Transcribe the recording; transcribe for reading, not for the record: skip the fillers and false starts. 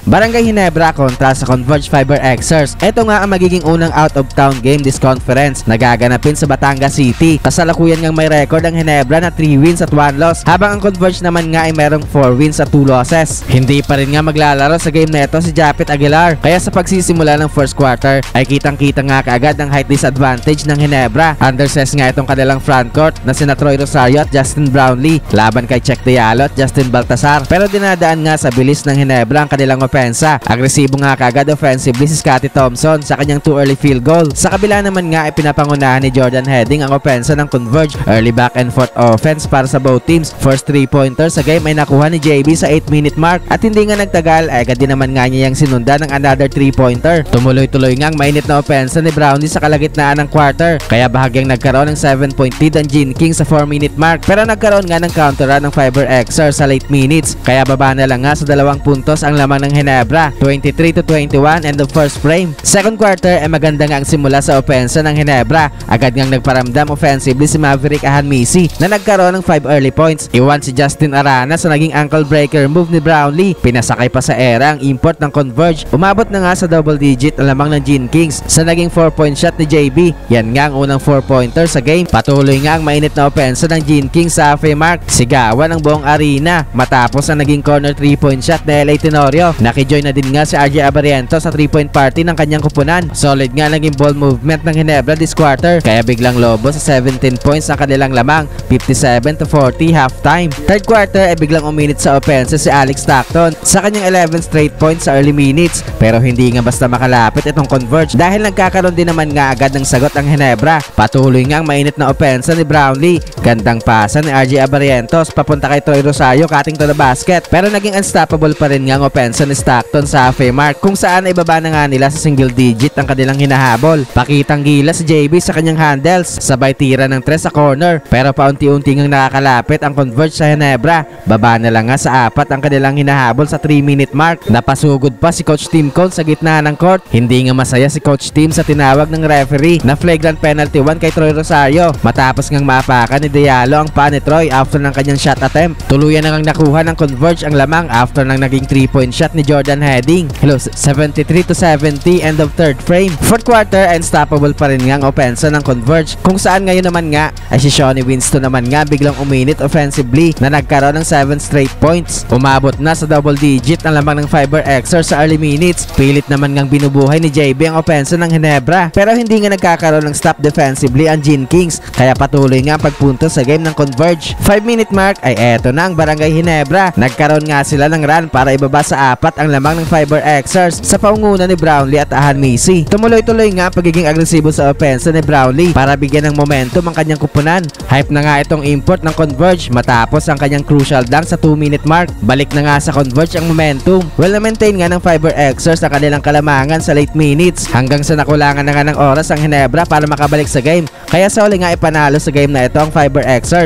Barangay Ginebra kontra sa Converge Fiber Xers. Ito nga ang magiging unang out-of-town game this conference na gaganapin sa Batangas City. Kasalukuyan ngang may record ang Ginebra na 3 wins at 1 loss, habang ang Converge naman nga ay merong 4 wins at 2 losses. Hindi pa rin nga maglalaro sa game na ito si Japet Aguilar, kaya sa pagsisimula ng first quarter ay kitang-kita nga kaagad ang height disadvantage ng Ginebra. Undersized nga itong kanilang frontcourt na sina Troy Rosario at Justin Brownlee laban kay Check Diallo at Justin Baltasar, pero dinadaan nga sa bilis ng Ginebra ang kanilang opensa. Agresibo nga kaagad offensively si Scottie Thompson sa kanyang 2 early field goal. Sa kabila naman nga ay pinapangunahan ni Jordan Heading ang opensa ng Converge. Early back and forth offense para sa both teams. First 3-pointer sa game ay nakuha ni JB sa 8-minute mark, at hindi nga nagtagal ay agad din naman nga niya yung sinundan ng another 3-pointer. Tumuloy-tuloy nga ang mainit na opensa ni Brownlee sa kalagitnaan ng quarter, kaya bahagyang nagkaroon ng 7-point lead ang Gene King sa 4-minute mark, pero nagkaroon nga ng counter run ng Fiber Xers sa late minutes, kaya baba na lang nga sa 2 puntos ang lamang ng Ginebra, 23-21 end of first frame. Second quarter ay maganda nga ang simula sa opensa ng Ginebra. Agad ngang nagparamdam offensively si Maverick Ahanmisi na nagkaroon ng 5 early points. Iwan si Justin Arana sa naging ankle breaker move ni Brownlee. Pinasakay pa sa era ang import ng Converge. Umabot na nga sa double digit ang lamang ng Gene Kings sa naging 4-point shot ni JB. Yan nga ang unang 4-pointer sa game. Patuloy nga ang mainit na opensa ng Gene Kings sa halfway mark. Sigawan ang buong arena matapos ang naging corner 3-point shot ni LA Tenorio. Nakijoin na din nga si RJ Abariento sa 3-point party ng kanyang kupunan. Solid nga naging ball movement ng Ginebra this quarter, kaya biglang lobo sa 17 points ang kanilang lamang, 57-40 halftime. Third quarter ay biglang uminit sa offense si Alex Stockton sa kanyang 11 straight points sa early minutes, pero hindi nga basta makalapit itong Converge dahil nagkakaroon din naman nga agad ng sagot ang Ginebra. Patuloy nga ang mainit na offense ni Brownlee. Gandang pasa ni RJ Abarientos papunta kay Troy Rosario cutting to the basket, pero naging unstoppable pa rin nga ang offense ni Stockton sa halfway mark, kung saan ay baba na nga nila sa single digit ang kanilang hinahabol. Pakitang gila si JB sa kanyang handles, sabay tira ng 3 sa corner, pero paunti-unti ngang nakakalapit ang Converge sa Ginebra. Baba na lang nga sa 4 ang kanilang hinahabol sa 3-minute mark. Napasugod pa si Coach Tim Cole sa gitna ng court. Hindi nga masaya si Coach Tim sa tinawag ng referee na flagrant penalty 1 kay Troy Rosario matapos ngang maapakan ni Diallo ang paa ni Troy after ng kanyang shot attempt. Tuluyan na ngang nakuha ng Converge ang lamang after ng naging 3-point shot ni Jordan Heading. 73-70 end of third frame. Fourth quarter, unstoppable pa rin nga ang opensa ng Converge, kung saan ngayon naman nga ay si Shawnee Winston naman nga biglang uminit offensively na nagkaroon ng 7 straight points. Umabot na sa double digit ang lamang ng Fiber Xers sa early minutes. Pilit naman ngang binubuhay ni JB ang opensa ng Ginebra, pero hindi nga nagkakaroon ng stop defensively ang Gene Kings, kaya patuloy nga ang pagpunto sa game ng Converge. 5-minute mark ay eto na ang Barangay Ginebra. Nagkaroon nga sila ng run para ibaba sa 4 ang lamang ng Fiber Xers sa paunguna ni Brownlee at Ahanmisi. Tumuloy-tuloy nga pagiging agresibo sa opensa ni Brownlee para bigyan ng momentum ang kanyang kupunan. Hype na nga itong import ng Converge matapos ang kanyang crucial dunk sa 2-minute mark. Balik na nga sa Converge ang momentum. Well na-maintain nga ng Fiber Xers sa kanilang kalamangan sa late minutes, hanggang sa nakulangan na nga ng oras ang Ginebra para makabalik sa game. Kaya sa uli nga ipanalo sa game na ito ang Fiber Xers.